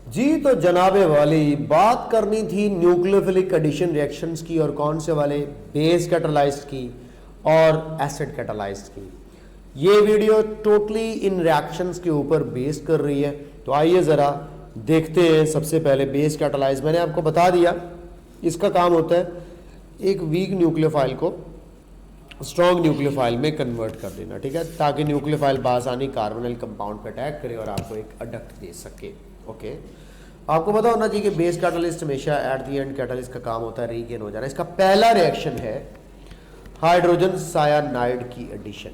जी तो जनाबे वाली बात करनी थी न्यूक्लियोफिलिक एडिशन रिएक्शंस की, और कौन से वाले, बेस कैटालाइज्ड की और एसिड कैटालाइज्ड की। ये वीडियो टोटली इन रिएक्शंस के ऊपर बेस कर रही है। तो आइए ज़रा देखते हैं। सबसे पहले बेस कैटालाइज मैंने आपको बता दिया, इसका काम होता है एक वीक न्यूक्लियोफाइल को स्ट्रॉन्ग न्यूक्लियोफाइल में कन्वर्ट कर देना, ठीक है, ताकि न्यूक्लियोफाइल बासानी कार्बोनिल कंपाउंड पर अटैक करे और आपको एक अडक्ट दे सके। ओके, आपको पता होना चाहिए कि बेस कैटालिस्ट हमेशा एट द एंड कैटालिस्ट का काम होता है रीगेन हो जाना। इसका पहला रिएक्शन है हाइड्रोजन सायानाइड की एडिशन।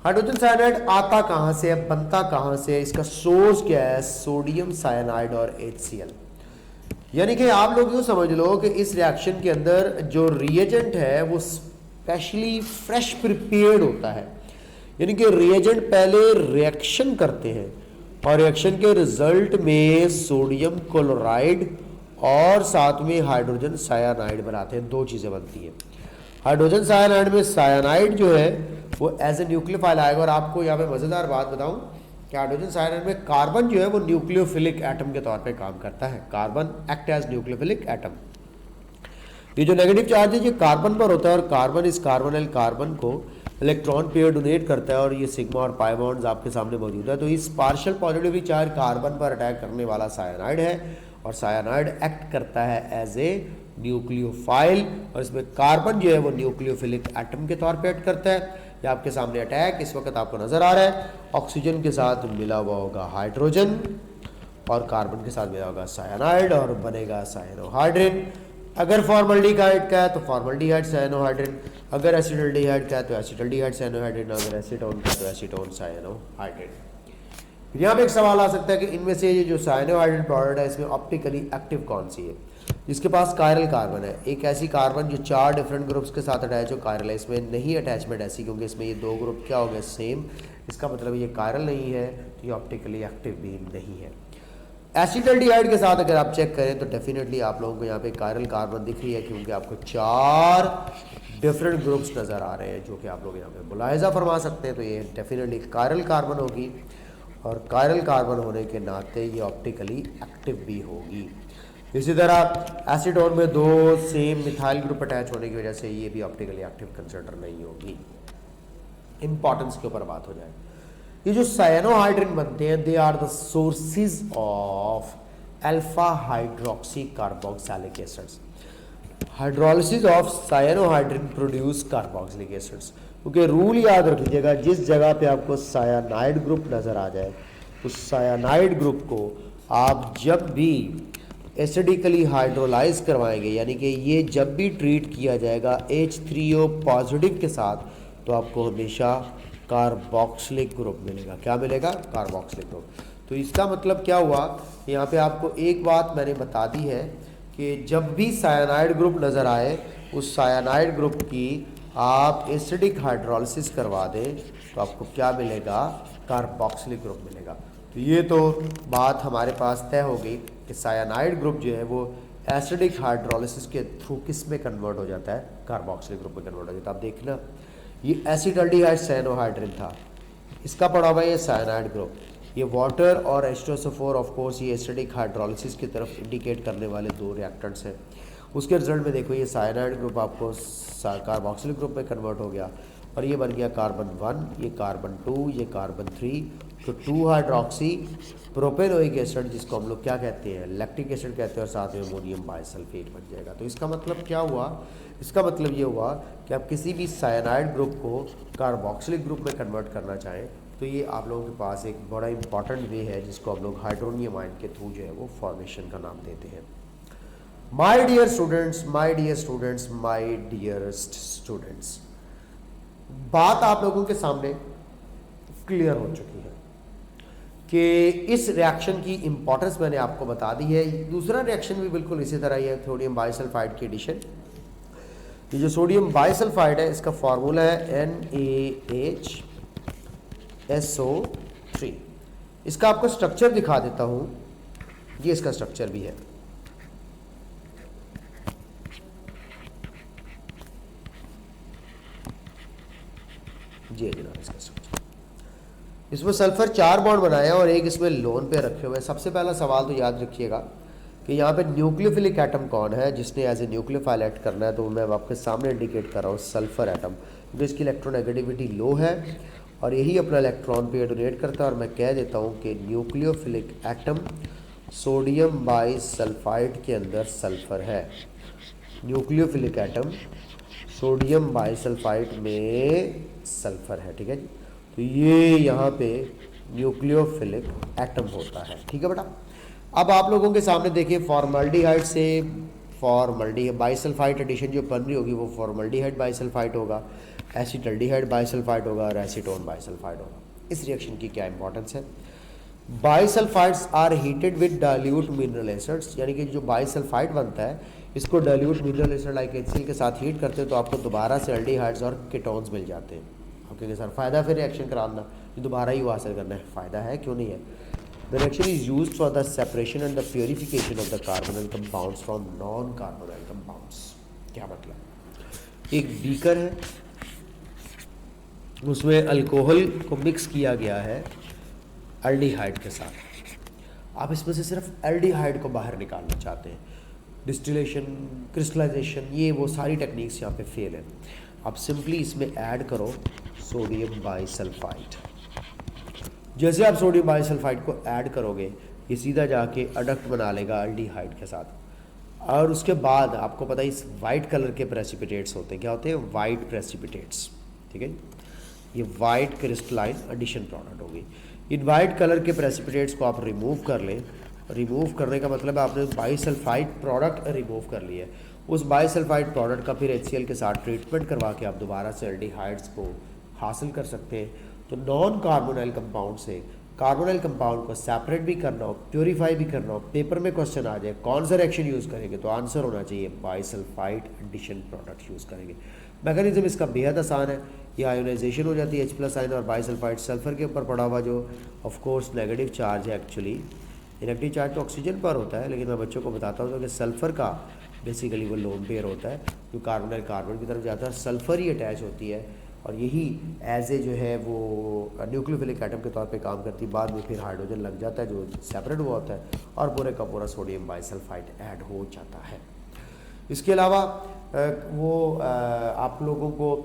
हाइड्रोजन सायानाइड आता कहां से है, बनता कहां से है, इसका सोर्स क्या है, सोडियम सायानाइड और HCl। यानी कि आप लोग यूं समझ लो कि इस रिएक्शन के अंदर जो रिएजेंट है वो स्पेशली फ्रेश प्रिपेयर्ड होता है। यानी कि रिएजेंट पहले रिएक्शन करते हैं और रिएक्शन के रिजल्ट में सोडियम क्लोराइड और साथ में हाइड्रोजन सायानाइड बनाते हैं। दो चीज़ें बनती हैं। हाइड्रोजन सायानाइड में सायानाइड जो है वो एज ए न्यूक्लियोफाइल आएगा। और आपको यहाँ पे मज़ेदार बात बताऊं कि हाइड्रोजन सायानाइड में कार्बन जो है वो न्यूक्लियोफिलिक एटम के तौर पे काम करता है। Carbon act as nucleophilic atom. ये जो नेगेटिव चार्ज है ये कार्बन पर होता है और कार्बन इस कार्बोनिल कार्बन को इलेक्ट्रॉन पेयर डोनेट करता है और ये सिग्मा और पाई बॉन्ड्स आपके सामने मौजूद है। तो इस पार्शियल पॉजिटिवली चार्ज कार्बन पर अटैक करने वाला सायानाइड है और सायानाइड एक्ट करता है एज ए न्यूक्लियोफाइल और इसमें कार्बन जो है वो न्यूक्लियोफिलिक एटम के तौर पे एक्ट करता है। ये आपके सामने अटैक इस वक्त आपको नजर आ रहा है। ऑक्सीजन के साथ मिला हुआ होगा हाइड्रोजन और कार्बन के साथ मिला होगा सायानाइड और बनेगा सायनोहाइड्रिन। अगर फॉर्मल्डिहाइड का है तो फॉर्मल्डिहाइड सायनोहाइड्रिन, अगर एसिटल्डिहाइड का है तो एसिटल्डिहाइड सायनोहाइड्रिन, अगर एसीटोन का तो एसीटोन सायनोहाइड्रिन। यहाँ पे एक सवाल आ सकता है कि इनमें से ये जो सायनोहाइड्रिन प्रोडक्ट है इसमें ऑप्टिकली एक्टिव कौन सी है। जिसके पास कायरल कार्बन है, एक ऐसी कार्बन जो 4 डिफरेंट ग्रुप्स के साथ अटैच हो कायरल है, इसमें नहीं अटैचमेंट ऐसी क्योंकि इसमें ये 2 ग्रुप क्या हो गए सेम। इसका मतलब ये कायरल नहीं है तो ये ऑप्टिकली एक्टिव भी नहीं है। एसिटल्डिहाइड के साथ अगर आप चेक करें तो डेफिनेटली आप लोगों को यहाँ पे कायरल कार्बन दिख रही है क्योंकि आपको 4 डिफरेंट ग्रुप्स नज़र आ रहे हैं जो कि आप लोग यहाँ पे मुलाहिजा फरमा सकते हैं। तो ये डेफिनेटली कायरल कार्बन होगी और कायरल कार्बन होने के नाते ये ऑप्टिकली एक्टिव भी होगी। इसी तरह एसीटोन में 2 सेम मिथाइल ग्रुप अटैच होने की वजह से ये भी ऑप्टिकली एक्टिव कंसिडर नहीं होगी। इंपॉर्टेंस के ऊपर बात हो जाए, ये जो सायनोहाइड्रिन बनते हैं they are the sources of alpha hydroxy carboxylic acids. Hydrolysis of cyanohydrin produce carboxylic acids. क्योंकि रूल याद रखिएगा, जिस जगह पे आपको सायानाइड ग्रुप नजर आ जाए उस सायानाइड ग्रुप को आप जब भी एसिडिकली हाइड्रोलाइज करवाएंगे, यानी कि ये जब भी ट्रीट किया जाएगा H3O पॉजिटिव के साथ, तो आपको हमेशा कार्बोक्सिलिक ग्रुप मिलेगा। क्या मिलेगा? Carboxylic group. तो इसका मतलब क्या हुआ, यहाँ पे आपको एक बात मैंने बता दी है कि जब भी सायानाइड ग्रुप नज़र आए उस सायानाइड ग्रुप की आप एसिडिक हाइड्रोलिसिस करवा दें तो आपको क्या मिलेगा? कार्बोक्सिलिक ग्रुप मिलेगा। तो ये तो बात हमारे पास तय हो गई कि सायानाइड ग्रुप जो है वो एसिडिक हाइड्रोलिसिस के थ्रू किस में कन्वर्ट हो जाता है? कार्बोक्सिलिक ग्रुप में कन्वर्ट हो जाता है। आप देखना, ये एसिटल्डिहाइड सायनोहाइड्रिन था, इसका पड़ा हुआ ये सायानाइड ग्रुप। ये वाटर और H2SO4 ऑफ कोर्स ये एसिडिक हाइड्रोलिसिस की तरफ इंडिकेट करने वाले 2 रिएक्टेंट्स हैं। उसके रिजल्ट में देखो ये सायानाइड ग्रुप आपको कार्बोक्सिलिक ग्रुप में कन्वर्ट हो गया और ये बन गया कार्बन 1, ये कार्बन 2, ये कार्बन 3। तो 2 हाइड्रोक्सी प्रोपेनोइक एसिड जिसको हम लोग क्या कहते हैं? लैक्टिक एसिड कहते हैं, और साथ में अमोनियम बाइसल्फेट बन जाएगा। तो इसका मतलब क्या हुआ? इसका मतलब ये हुआ कि आप किसी भी सायानाइड ग्रुप को कार्बोक्सिलिक ग्रुप में कन्वर्ट करना चाहें तो ये आप लोगों के पास एक बड़ा इंपॉर्टेंट वे है जिसको हम लोग हाइड्रोनियम आयन के थ्रू जो है वो फॉर्मेशन का नाम देते हैं। My dear students, my dear students, my dearest students, बात आप लोगों के सामने क्लियर हो चुकी है कि इस रिएक्शन की इंपॉर्टेंस मैंने आपको बता दी है। दूसरा रिएक्शन भी बिल्कुल इसी तरह ही है, सोडियम बाइसल्फाइड की एडिशन। ये जो सोडियम बाइसल्फाइड है इसका फॉर्मूला है NaHSO3। इसका आपको स्ट्रक्चर दिखा देता हूं, ये इसका स्ट्रक्चर भी है। जी जनाब, इसका स्ट्रक्चर इसमें सल्फर 4 बॉन्ड बनाए हैं और एक इसमें लोन पे रखे हुए हैं। सबसे पहला सवाल तो याद रखिएगा कि यहाँ पे न्यूक्लियोफिलिक एटम कौन है जिसने एज ए न्यूक्लियोफाइल एक्ट करना है, तो मैं आपके सामने इंडिकेट कर रहा हूँ सल्फर एटम, क्योंकि इसकी इलेक्ट्रोनेगेटिविटी लो है और यही अपना इलेक्ट्रॉन पे डोनेट करता है। और मैं कह देता हूँ कि न्यूक्लियोफिलिक एटम सोडियम बाइसल्फाइड के अंदर सल्फर है। न्यूक्लियोफिलिक एटम सोडियम बाइसल्फाइड में सल्फर है, ठीक है जी। तो ये यहाँ पे न्यूक्लियोफिलिक एटम होता है, ठीक है बेटा। अब आप लोगों के सामने देखिए फॉर्मल्डिहाइड से बाइसल्फाइड एडिशन जो बन रही होगी वो फॉर्मल्डिहाइड बाइसल्फाइड होगा, एसिटल्डिहाइड बाइसल्फाइड होगा और एसीटोन बाइसल्फाइड होगा। इस रिएक्शन की क्या इंपॉर्टेंस है? Bisulphides are heated with dilute mineral acids, यानी कि जो बाइसल्फाइड बनता है इसको dilute mineral acid like HCl के साथ हीट करते हैं तो आपको दोबारा से एल्डिहाइड्स और कीटोन्स मिल जाते हैं। ओके सर, फ़ायदा फिर रिएक्शन कराना, जो दोबारा ही वो हासिल करना है, फ़ायदा है क्यों नहीं है। The reaction is used for the separation and the purification of the carbonyl compounds from non carbonyl compounds. क्या मतलब? एक बीकर है, उसमें अल्कोहल को मिक्स किया गया है एल्डिहाइड के साथ। आप इसमें से सिर्फ एल्डिहाइड को बाहर निकालना चाहते हैं, डिस्टिलेशन, क्रिस्टलाइजेशन, ये वो सारी टेक्निक्स यहाँ पे फेल है। आप सिंपली इसमें ऐड करो सोडियम बाइसल्फाइड। जैसे आप सोडियम बाइसल्फाइड को ऐड करोगे ये सीधा जाके अडक्ट बना लेगा एल्डिहाइड के साथ। और उसके बाद आपको पता है इस वाइट कलर के प्रेसिपिटेट्स होते हैं, क्या होते हैं? वाइट प्रेसिपिटेट्स, ठीक है। ये वाइट क्रिस्टलाइन एडिशन प्रोडक्ट होगी। इन वाइट कलर के प्रेसिपिटेट्स को आप रिमूव कर लें। रिमूव करने का मतलब है आपने बाइसल्फाइड प्रोडक्ट रिमूव कर लिया है। उस बाइसल्फाइड प्रोडक्ट का फिर HCl के साथ ट्रीटमेंट करवा के आप दोबारा से एल्डिहाइड्स को हासिल कर सकते हैं। तो नॉन कार्बोनाइल कंपाउंड से कार्बोनाइल कंपाउंड को सेपरेट भी करना हो, प्योरीफाई भी करना हो, पेपर में क्वेश्चन आ जाए कौन सा रिएक्शन यूज़ करेंगे, तो आंसर होना चाहिए बाइसल्फाइड एडिशन प्रोडक्ट यूज़ करेंगे। मैकेनिज्म इसका बेहद आसान है। ये आयोनाइजेशन हो जाती है H+ आयन और बाइसल्फाइड सल्फर के ऊपर पड़ा हुआ जो ऑफ कोर्स नेगेटिव चार्ज है। एक्चुअली इनेक्टिव चार्ज तो ऑक्सीजन पर होता है, लेकिन मैं बच्चों को बताता हूँ कि सल्फर का बेसिकली वो लोन पेयर होता है जो कार्बोनाइल कार्बन की तरफ जाता है, सल्फर ही अटैच होती है और यही एज ए जो है वो न्यूक्लियोफिलिक एटम के तौर पे काम करती है। बाद में फिर हाइड्रोजन लग जाता है जो सेपरेट हुआ होता है और पूरे का पूरा सोडियम बाइसल्फाइड ऐड हो जाता है। इसके अलावा आप लोगों को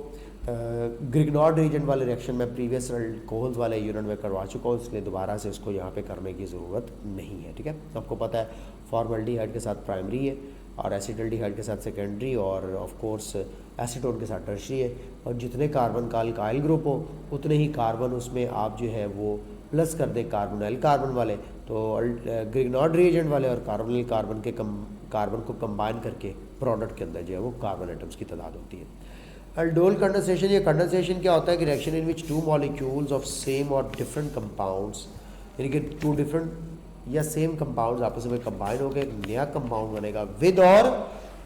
ग्रिग्नॉर्ड रीजन वाले रिएक्शन में प्रीवियस अल्कोहल्स वाले यूनिट में करवा चुका हूँ, इसलिए दोबारा से उसको यहाँ पे करने की ज़रूरत नहीं है, ठीक है। आपको पता है फॉर्मल्डिहाइड के साथ प्राइमरी है और एसिटल्डिहाइड के साथ सेकेंडरी और ऑफ कोर्स एसीटोन के साथ टर्शरी है। और जितने कार्बन का अल्काइल ग्रुप हो उतने ही कार्बन उसमें आप जो है वो प्लस कर दें कार्बोनाइल कार्बन वाले, तो ग्रिग्नॉर्ड रिएजेंट वाले और कार्बोनिल कार्बन के कार्बन को कंबाइन करके प्रोडक्ट के अंदर जो है वो कार्बन एटम्स की तादाद होती है। एल्डोल कंडेंसेशन, ये कंडेंसेशन क्या होता है कि reaction in which 2 molecules of same और डिफरेंट कंपाउंड्स, यानी कि 2 डिफरेंट या सेम कंपाउंड्स आपस में कंबाइन होकर एक नया कंपाउंड बनेगा। विद और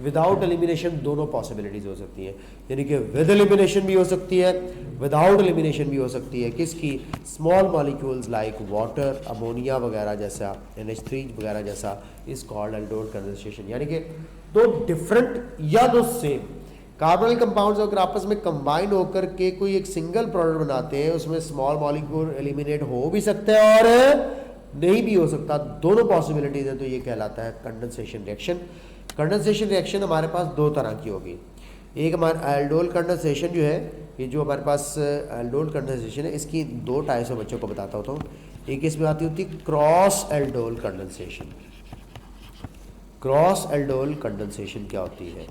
विदाउट एलिमिनेशन दोनों पॉसिबिलिटीज़ हो सकती हैं, यानी कि विद एलिमिनेशन भी हो सकती है, विदाउट एलिमिनेशन भी हो सकती है। किसकी? Small molecules like water, ammonia वगैरह जैसा, NH3 वगैरह जैसा इज कॉल्ड एल्डोल कंडेंसेशन। यानी कि 2 डिफरेंट या 2 सेम कार्बोनिल कंपाउंड्स अगर आपस में कंबाइन होकर के कोई एक सिंगल प्रोडक्ट बनाते हैं, उसमें स्मॉल मॉलिक्यूल एलिमिनेट हो भी सकते हैं और नहीं भी हो सकता, दोनों पॉसिबिलिटीज है, तो ये कहलाता है कंडेंसेशन रिएक्शन। कंडेंसेशन रिएक्शन हमारे पास 2 तरह की होगी। एक हमारा एल्डोल कंडेंसेशन जो है, ये जो हमारे पास एल्डोल कंडेंसेशन है इसकी 2 टाइप्स में बच्चों को बताता होता हूँ। एक इसमें आती होती है cross aldol condensation. Cross aldol condensation क्या होती है?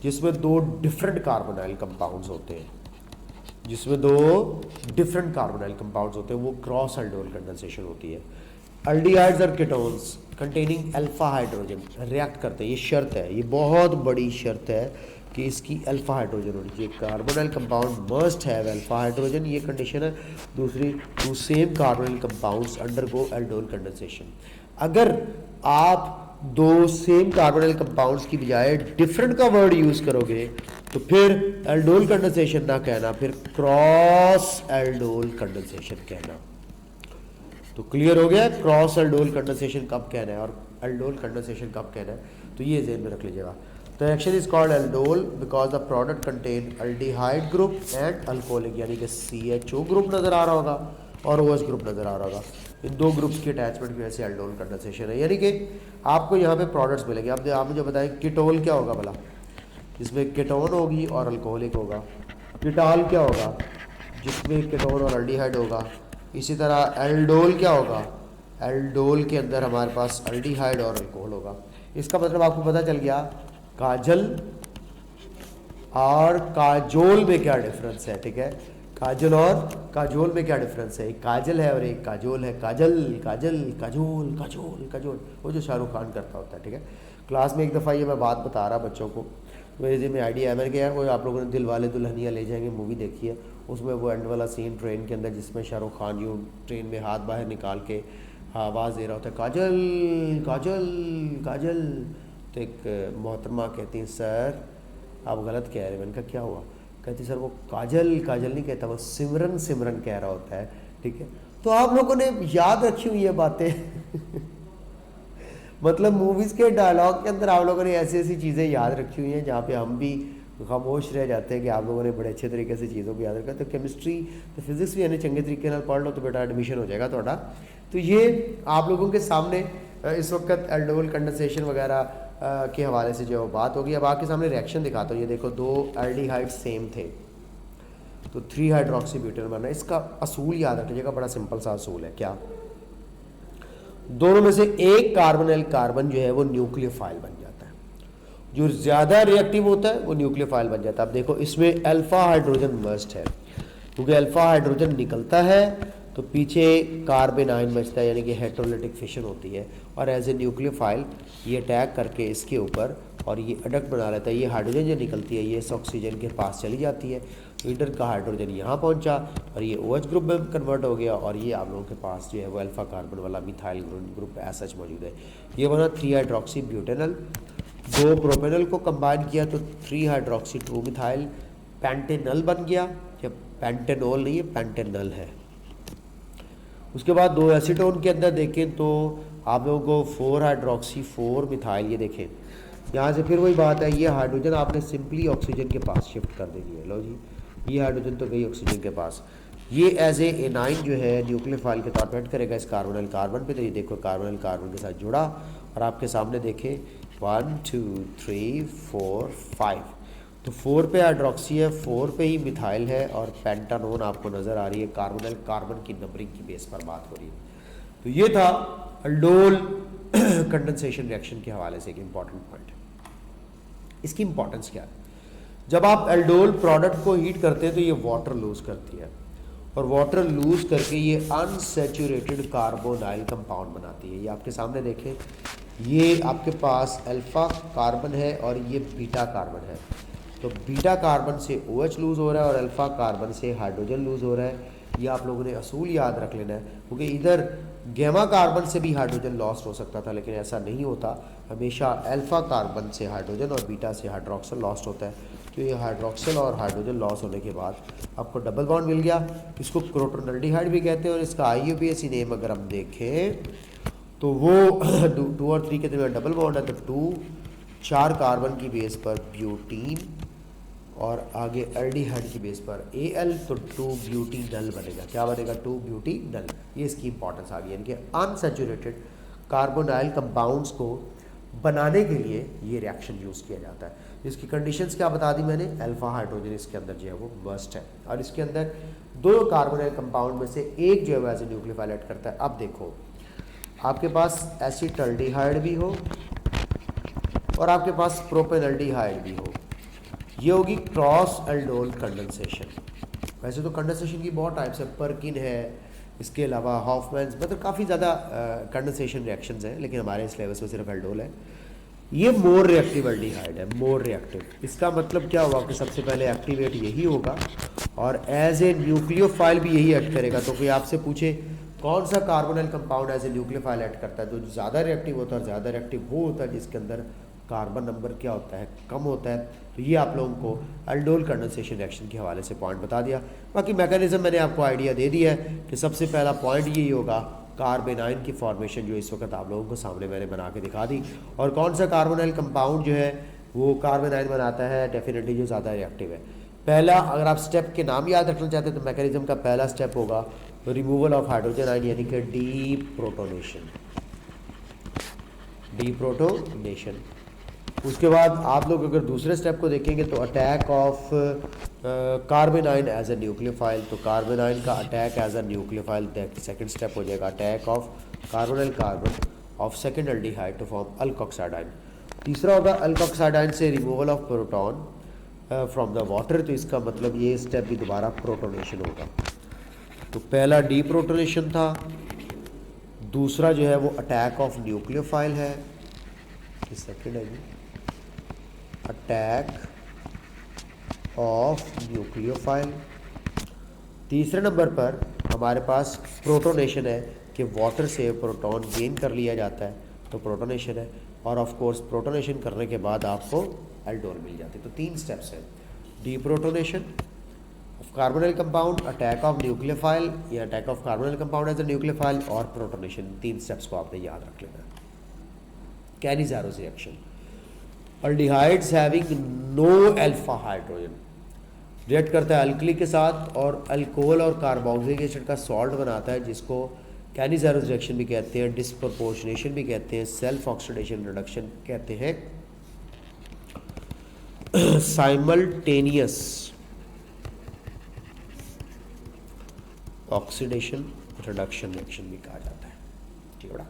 जिसमें 2 डिफरेंट कार्बोनाइल कंपाउंड्स होते हैं, जिसमें 2 डिफरेंट कार्बोनाइल कंपाउंड्स होते हैं, वो क्रॉस एल्डोल कंडेंसेशन होती है। एल्डिहाइड्स और ketones containing alpha hydrogen react करते हैं। ये शर्त है, ये बहुत बड़ी शर्त है कि इसकी अल्फा हाइड्रोजन होनी चाहिए। Carbonyl compound must have alpha hydrogen, ये कंडीशन है। दूसरी, 2 same carbonyl compounds undergo aldol condensation. अगर आप 2 सेम कार्बोनाइल कंपाउंड्स की बजाय डिफरेंट का वर्ड यूज करोगे तो फिर एल्डोल कंडेंसेशन ना कहना, फिर क्रॉस एल्डोल कंडेंसेशन कहना। तो क्लियर हो गया क्रॉस एल्डोल कंडेंसेशन कब कहना है और एल्डोल कंडेंसेशन कब कहना है, तो ये ज़हन में रख लीजिएगा। The reaction is called aldol because the product contain aldehyde group and alcoholic, यानी कि CHO ग्रुप नजर आ रहा होगा और OH ग्रुप नज़र आ रहा होगा। इन दो ग्रुप्स की अटैचमेंट की वजह से एल्डोल कंडेंसेशन है। यानी कि आपको यहाँ पे प्रोडक्ट्स मिलेंगे। अब आप मुझे बताएं कीटोल क्या होगा भला, जिसमें कीटोन होगी और अल्कोहलिक होगा। कीटॉल क्या होगा, जिसमें कीटोन और अल्डिहाइड होगा। इसी तरह एल्डोल क्या होगा, एल्डोल के अंदर हमारे पास अल्डिहाइड और अल्कोहल होगा। इसका मतलब आपको पता चल गया काजल और काजोल में क्या डिफरेंस है। ठीक है, काजल और काजोल में क्या डिफरेंस है, एक काजल है और एक काजोल है। काजल काजल काजोल काजोल काजोल, वो जो शाहरुख खान करता होता है। ठीक है, क्लास में एक दफ़ा ये मैं बात बता रहा बच्चों को, मेरे में आइडिया है, मैंने कहा यार कोई आप लोगों ने दिल वाले दुल्हनिया ले जाएंगे मूवी देखी है, उसमें वो एंड वाला सीन ट्रेन के अंदर जिसमें शाहरुख खान यूँ ट्रेन में हाथ बाहर निकाल के आवाज़ दे रहा होता है काजल काजल काजल। तो एक मोहतरमा कहती हैं सर आप गलत कह रहे हैं। मैंने कहा क्या हुआ, कहती सर वो काजल काजल नहीं कहता, वो सिमरन सिमरन कह रहा होता है। ठीक है, तो आप लोगों ने याद रखी हुई ये बातें मतलब मूवीज़ के डायलॉग के अंदर आप लोगों ने ऐसी ऐसी चीज़ें याद रखी हुई हैं जहाँ पे हम भी खामोश रह जाते हैं कि आप लोगों ने बड़े अच्छे तरीके से चीज़ों को याद रखा। तो केमिस्ट्री तो फिजिक्स भी यानी चंगे तरीके से पढ़ लो तो बेटा एडमिशन हो जाएगा थोड़ा। तो ये आप लोगों के सामने इस वक्त एल्डोल कंडेंसेशन वगैरह के हवाले से जो बात होगी। अब आपके सामने रिएक्शन दिखाता हूँ। ये देखो दो एल्डिहाइड सेम थे तो 3 हाइड्रोक्सीब्यूटेन बना। इसका असूल याद रखिएगा, बड़ा सिंपल सा असूल है। क्या, दोनों में से एक कार्बोनिल कार्बन जो है वो न्यूक्लियोफाइल बन जाता है, जो ज़्यादा रिएक्टिव होता है वो न्यूक्लियोफाइल बन जाता है। अब देखो इसमें अल्फा हाइड्रोजन मस्ट है, क्योंकि अल्फा हाइड्रोजन निकलता है तो पीछे कार्बन आयन बचता है, यानी कि हेटेरोलिटिक फिशन होती है और एज ए न्यूक्लियोफाइल ये अटैक करके इसके ऊपर और ये अडक्ट बना लेता है। ये हाइड्रोजन जो निकलती है ये इस ऑक्सीजन के पास चली जाती है, लीडर का हाइड्रोजन यहाँ पहुँचा और ये OH ग्रुप में कन्वर्ट हो गया और ये आप लोगों के पास जो है वो अल्फा कार्बन वाला मिथाइल ग्रुप एज सच मौजूद है। ये बना 3 हाइड्रोक्सी ब्यूटेनल। 2 प्रोपेनल को कंबाइन किया तो 3 हाइड्रोक्सी 2 मिथाइल पेंटेनल बन गया, या पेंटेनोल नहीं है पेंटेनल है। उसके बाद 2 एसीटोन के अंदर देखें तो आप लोगों को 4 हाइड्रोक्सी 4 मिथाइल, ये देखें यहाँ से फिर वही बात है, ये हाइड्रोजन आपने सिंपली ऑक्सीजन के पास शिफ्ट कर देनी है। लो जी, ये हाइड्रोजन तो गई ऑक्सीजन के पास, ये एज ए एनाइन जो है न्यूक्लियोफाइल के तौर पर ऐड करेगा इस कार्बोनिल कार्बन पे। तो ये देखो कार्बोनिल कार्बन के साथ जुड़ा और आपके सामने देखें 1 2 3 4 5, तो 4 पे हाइड्रोक्सी है, 4 पे ही मिथाइल है और पेंटानोन आपको नज़र आ रही है। कार्बोनिल कार्बन की नंबरिंग की बेस पर बात हो रही है। तो ये था एल्डोल कंडेंसेशन रिएक्शन के हवाले से एक इम्पॉर्टेंट पॉइंट। इसकी इंपॉर्टेंस क्या है, जब आप एल्डोल प्रोडक्ट को हीट करते हैं तो ये वाटर लूज करती है और वाटर लूज करके ये अनसैचुरेटेड कार्बोनाइल कंपाउंड बनाती है। ये आपके सामने देखें, ये आपके पास अल्फा कार्बन है और ये बीटा कार्बन है। तो बीटा कार्बन से OH लूज़ हो रहा है और अल्फा कार्बन से हाइड्रोजन लूज़ हो रहा है। ये आप लोगों ने असूल याद रख लेना है, क्योंकि इधर गैमा कार्बन से भी हाइड्रोजन लॉस्ट हो सकता था, लेकिन ऐसा नहीं होता। हमेशा अल्फा कार्बन से हाइड्रोजन और बीटा से हाइड्रोक्सल लॉस्ट होता है। तो ये हाइड्रोक्सल और हाइड्रोजन लॉस होने के बाद आपको डबल बॉन्ड मिल गया। इसको क्रोटोनल्डिहाइड भी कहते हैं और इसका IUPAC नेम अगर हम देखें तो वो 2 और 3 के दरमियान डबल बॉन्ड है। तो 2 4 कार्बन की बेस पर ब्यूटीन और आगे एल्डिहाइड की बेस पर Al, तो 2 ब्यूटीनल बनेगा। क्या बनेगा, 2 ब्यूटीनल। ये इसकी इंपॉर्टेंस आ गई, यानी कि अनसैचुरेटेड कार्बोनाइल कंपाउंड्स को बनाने के लिए ये रिएक्शन यूज़ किया जाता है। इसकी कंडीशंस क्या बता दी मैंने, अल्फा हाइड्रोजन इसके अंदर जो है वो मस्ट है और इसके अंदर 2 कार्बोनाइल कंपाउंड में से एक जो है वो एज ए न्यूक्लियोफाइल ऐड करता है। अब देखो आपके पास एसिटल्डिहाइड भी हो और आपके पास प्रोपेनल्डिहाइड भी हो, ये होगी क्रॉस एल्डोल कंडेंसेशन। वैसे तो कंडेंसेशन की बहुत टाइप्स है, पर्किन है, इसके अलावा हॉफमैन्स, मतलब काफ़ी ज़्यादा कंडेंसेशन रिएक्शंस हैं, लेकिन हमारे इस लेवल में सिर्फ एल्डोल है। ये मोर रिएक्टिव एल्डिहाइड है, मोर रिएक्टिव। इसका मतलब क्या हुआ कि सबसे पहले एक्टिवेट यही होगा और एज ए न्यूक्लियोफाइल भी यही ऐड करेगा। तो कोई आपसे पूछे कौन सा carbonyl compound as a nucleophile add करता है, तो ज़्यादा रिएक्टिव होता है, ज़्यादा रिएक्टिव वो होता है जिसके अंदर कार्बन नंबर क्या होता है, कम होता है। तो ये आप लोगों को एल्डोल कंडेंसेशन रिएक्शन के हवाले से पॉइंट बता दिया। बाकी मैकेनिज्म मैंने आपको आइडिया दे दिया है कि सबसे पहला पॉइंट यही होगा, कार्बेनाइन की फॉर्मेशन जो इस वक्त आप लोगों को सामने मैंने बना के दिखा दी। और कौन सा कार्बोनाइल कंपाउंड जो है वो कार्बेनाइन बनाता है, डेफिनेटली जो ज़्यादा रिएक्टिव है। पहला, अगर आप स्टेप के नाम याद रखना चाहते हैं तो मैकेनिज्म का पहला स्टेप होगा रिमूवल ऑफ हाइड्रोजन आयन यानी कि डीप्रोटोनेशन, डीप्रोटोनेशन। उसके बाद आप लोग अगर दूसरे स्टेप को देखेंगे तो attack of carbon ion as a nucleophile, तो कार्बन आयन का attack as a nucleophile second step हो जाएगा, attack of carbonyl carbon of second aldehyde to form alkoxide ion. तीसरा होगा अल्कोक्साइड आयन से removal of proton from the water, तो इसका मतलब ये स्टेप भी दोबारा प्रोटोनेशन होगा। तो पहला डीप्रोटोनेशन था, दूसरा जो है वो अटैक ऑफ न्यूक्लियोफाइल है, सेकंड है जी अटैक ऑफ न्यूक्लियोफाइल। तीसरे नंबर पर हमारे पास प्रोटोनेशन है कि वाटर से प्रोटॉन गेन कर लिया जाता है, तो प्रोटोनेशन है। और ऑफ कोर्स प्रोटोनेशन करने के बाद आपको एल्डोल मिल जाती है। तो 3 स्टेप्स हैं, deprotonation of carbonyl compound, attack of nucleophile या attack of carbonyl compound as a nucleophile, और प्रोटोनेशन। 3 स्टेप्स को आपने याद रख लेना है। Cannizzaro's reaction, aldehydes having no alpha hydrogen react करता है अल्कली के साथ और अल्कोहल और कार्बोक्सिलिक एसिड का सॉल्ट बनाता है, जिसको कैनिज़ारोस रिएक्शन भी कहते हैं, डिस्प्रोपोर्शनेशन भी कहते हैं, सेल्फ ऑक्सीडेशन रिडक्शन कहते हैं, साइमल्टेनियस ऑक्सीडेशन रिडक्शन रिएक्शन भी कहा जाता है। ठीक है।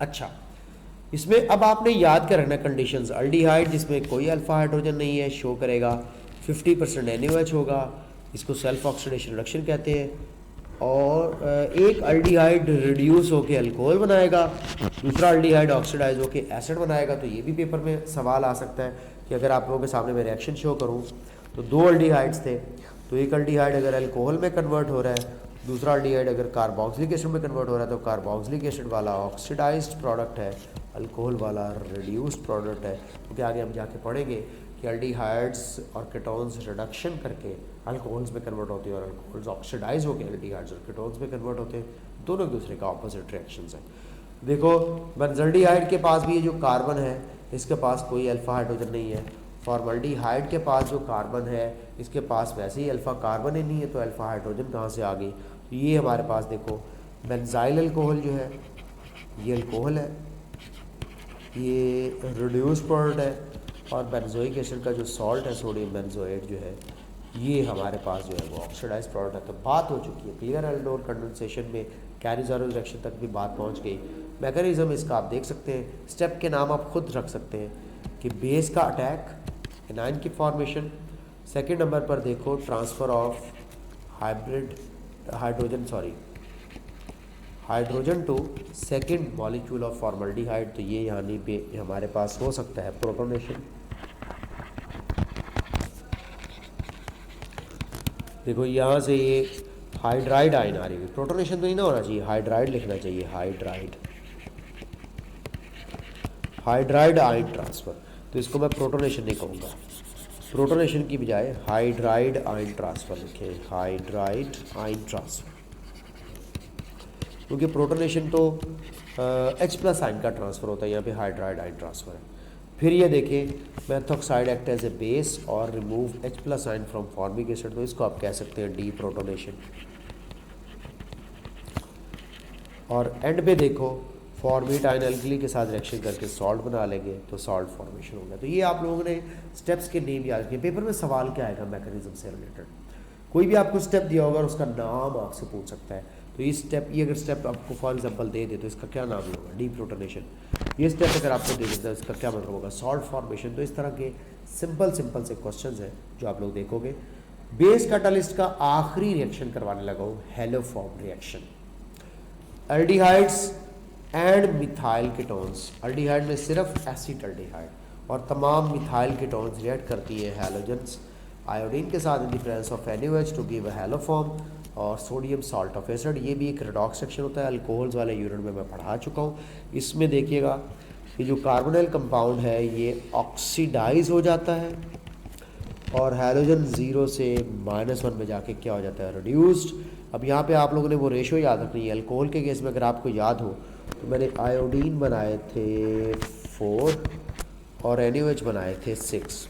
अच्छा, इसमें अब आपने याद कर रखना कंडीशंस। अल्डिहाइड जिसमें कोई अल्फा हाइड्रोजन नहीं है शो करेगा, 50% NaOH होगा, इसको सेल्फ ऑक्सीडेशन रिडक्शन कहते हैं। और एक अल्डिहाइड रिड्यूस होकर अल्कोहल बनाएगा, दूसरा अल्डिहाइड ऑक्सीडाइज होकर एसिड बनाएगा। तो ये भी पेपर में सवाल आ सकता है कि अगर आप लोगों के सामने मैं रिएक्शन शो करूँ तो 2 अल्डिहाइड्स थे, तो एक अल्डिहाइड अगर अल्कोहल में कन्वर्ट हो रहा है, दूसरा अल्डिहाइड अगर कार्बोक्सिलिक एसिड में कन्वर्ट हो रहा है, तो कार्बोक्सिलिक एसिड वाला ऑक्सीडाइज्ड प्रोडक्ट है, अल्कोहल वाला रिड्यूस्ड प्रोडक्ट है। क्योंकि आगे हम जाके पढ़ेंगे कि अल्डिहाइड्स और कीटोन्स रिडक्शन करके अल्कोहल्स में कन्वर्ट होते हैं और अल्कोहल्स ऑक्सीडाइज होकर अल्डिहाइड्स और कीटोन्स में कन्वर्ट होते हैं। दोनों एक दूसरे का ऑपोजिट रिएक्शंस हैं। देखो बेंजल्डिहाइड के पास भी ये जो कार्बन है इसके पास कोई अल्फा हाइड्रोजन नहीं है, फॉर्मल्डिहाइड के पास जो कार्बन है इसके पास वैसे ही अल्फा कार्बन ही नहीं है, तो अल्फा हाइड्रोजन कहाँ से आ गई। तो ये हमारे पास देखो बेंजाइल अल्कोहल जो है ये अल्कोहल है, ये रिड्यूस प्रोडक्ट है, और बेंजोइक एसिड का जो सॉल्ट है सोडियम बेंजोएट जो है ये हमारे पास जो है वो ऑक्सीडाइज प्रोडक्ट है। तो बात हो चुकी है क्लियर। एल्डोल कंडेंसेशन में कैनिज़ारोस रिएक्शन तक भी बात पहुंच गई। मैकेनिज्म इसका आप देख सकते हैं, स्टेप के नाम आप खुद रख सकते हैं कि बेस का अटैक, एनायन की फॉर्मेशन, सेकेंड नंबर पर देखो transfer of hydrogen to second molecule of formaldehyde, तो ये यानी पे हमारे पास हो सकता है प्रोटोनेशन। देखो यहाँ से ये हाइड्राइड आयन आ रही है, प्रोटोनेशन तो नहीं ना होना चाहिए, हाइड्राइड लिखना चाहिए, हाइड्राइड आयन ट्रांसफ़र। तो इसको मैं प्रोटोनेशन नहीं कहूँगा, प्रोटोनेशन की बजाय हाइड्राइड आयन ट्रांसफ़र लिखें, हाइड्राइड आयन ट्रांसफ़र। क्योंकि प्रोटोनेशन तो H+ आयन का ट्रांसफ़र होता है, यहाँ पे हाइड्राइड आयन ट्रांसफ़र है। फिर ये देखें methoxide act as a base और remove H+ ion from formic acid, तो इसको आप कह सकते हैं डीप्रोटोनेशन। और एंड पे देखो फॉर्मेट आयन अल्कली के साथ रिएक्शन करके सॉल्ट बना लेंगे तो सॉल्ट फॉर्मेशन होगा। तो ये आप लोगों ने स्टेप्स के नेम याद रखे। पेपर में सवाल क्या आएगा मैकेनिज्म से रिलेटेड, कोई भी आपको स्टेप दिया होगा और उसका नाम आपसे पूछ सकता है। तो ये स्टेप, ये अगर स्टेप आपको फॉर एग्जांपल दे दे तो इसका क्या नाम होगा, डीप्रोटोनेशन। ये स्टेप अगर आपको दे देता है इसका क्या मतलब होगा, सॉल्ट फॉर्मेशन। तो इस तरह के सिंपल से क्वेश्चंस हैं जो आप लोग देखोगे। बेस कैटालिस्ट का आखिरी रिएक्शन करवाने लगा हूँ, haloform reaction. Aldehydes and methyl ketones, aldehyde में सिर्फ एसिटल्डिहाइड और तमाम मिथाइल कीटोन्स रिएक्ट करती है हैलोजेंस आयोडीन के साथ in the presence of NaOH to give a haloform, और सोडियम सॉल्ट ऑफ एसिड। ये भी एक रेडॉक्स सेक्शन होता है, अल्कोहल्स वाले यूनिट में मैं पढ़ा चुका हूँ। इसमें देखिएगा कि जो कार्बोनिल कंपाउंड है ये ऑक्सीडाइज हो जाता है और हैलोजन 0 से -1 में जाके क्या हो जाता है, रिड्यूस्ड। अब यहाँ पे आप लोगों ने वो रेशो याद रखनी है। अल्कोहल के केस में अगर आपको याद हो तो मैंने आयोडीन बनाए थे 4 और NaOH बनाए थे 6।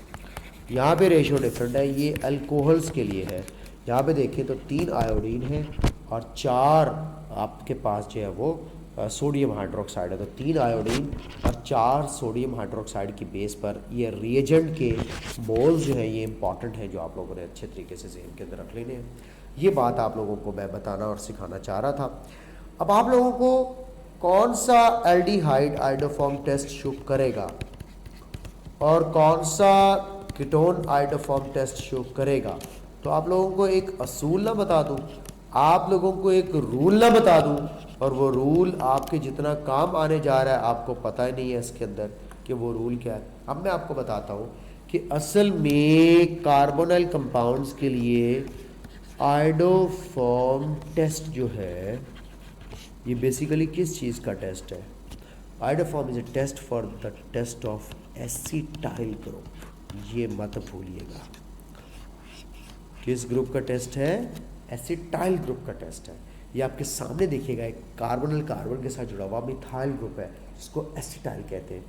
यहाँ पे रेशो डिफरेंट है, ये अल्कोहल्स के लिए है। यहाँ पे देखें तो 3 आयोडीन है और 4 आपके पास जो है वो सोडियम हाइड्रोक्साइड है। तो 3 आयोडीन और 4 सोडियम हाइड्रोक्साइड की बेस पर ये रिएजेंट के मोल्स जो है ये इंपॉर्टेंट है, जो आप लोगों ने अच्छे तरीके से ज़हन के अंदर रख लेने हैं। ये बात आप लोगों को मैं बताना और सिखाना चाह रहा था। अब आप लोगों को कौन सा एल्डिहाइड आइडोफॉर्म टेस्ट शो करेगा और कौन सा कीटोन आइडोफॉर्म टेस्ट शो करेगा, तो आप लोगों को एक असूल ना बता दूं, आप लोगों को एक रूल ना बता दूं, और वो रूल आपके जितना काम आने जा रहा है आपको पता ही नहीं है इसके अंदर कि वो रूल क्या है। अब मैं आपको बताता हूँ कि असल में कार्बोनाइल कंपाउंड्स के लिए आइडोफॉर्म टेस्ट जो है ये बेसिकली किस चीज़ का टेस्ट है। Iodoform is a test for the test of acetyl group, ये मत भूलिएगा। किस ग्रुप का टेस्ट है? एसिटाइल ग्रुप का टेस्ट है। ये आपके सामने देखिएगा, एक कार्बोनिल कार्बन के साथ जुड़ा हुआ मिथाइल ग्रुप है जिसको एसिटाइल कहते हैं।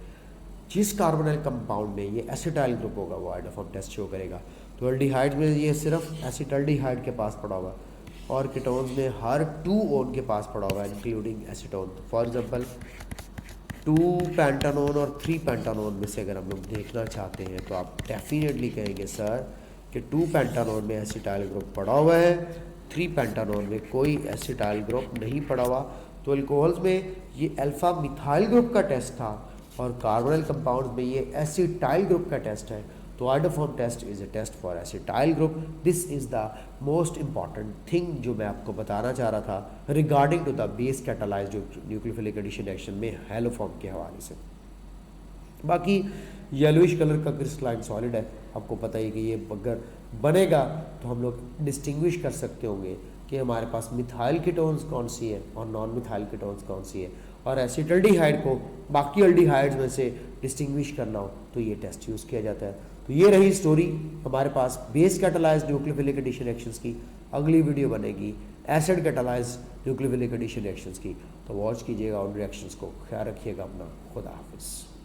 जिस कार्बोनिल कंपाउंड में ये एसिटाइल ग्रुप होगा वो आइडोफॉर्म टेस्ट शो करेगा। तो एल्डिहाइड में ये सिर्फ एसिटाल्डिहाइड के पास पड़ा हुआ, और कीटोन्स में हर 2 ओन के पास पड़ा हुआ है including acetone. For example 2 pentanone और 3 पेंटानोन में से अगर हम लोग देखना चाहते हैं तो आप डेफिनेटली कहेंगे सर कि 2 पेंटानोन में एसिटाइल ग्रुप पड़ा हुआ है, 3 पेंटानोन में कोई एसिटाइल ग्रुप नहीं पड़ा हुआ। तो अल्कोहल्स में ये अल्फा मिथाइल ग्रुप का टेस्ट था और कार्बोनिल कंपाउंड्स में ये एसिटाइल ग्रुप का टेस्ट है। तो iodoform test is a test for acetyl group. This is the most important thing जो मैं आपको बताना चाह रहा था regarding to the base catalysed nucleophilic addition reaction में हैलोफॉर्म के हवाले से। बाकी येलोइश कलर का क्रिस्टलाइन सॉलिड है, आपको पता ही कि ये अगर बनेगा तो हम लोग डिस्टिंग्विश कर सकते होंगे कि हमारे पास मिथाइल कीटोन्स कौन सी है और नॉन मिथाइल कीटोन्स कौन सी है, और एसिटल्डिहाइड को बाकी अल्डिहाइड्स में से डिस्टिंग्विश करना हो तो ये टेस्ट यूज़ किया जाता है। तो ये रही स्टोरी हमारे पास base catalysed nucleophilic addition reactions की। अगली वीडियो बनेगी acid catalysed nucleophilic addition reactions की, तो वॉच कीजिएगा उन रिएक्शंस को। ख्याल रखिएगा अपना। खुदा हाफिज़।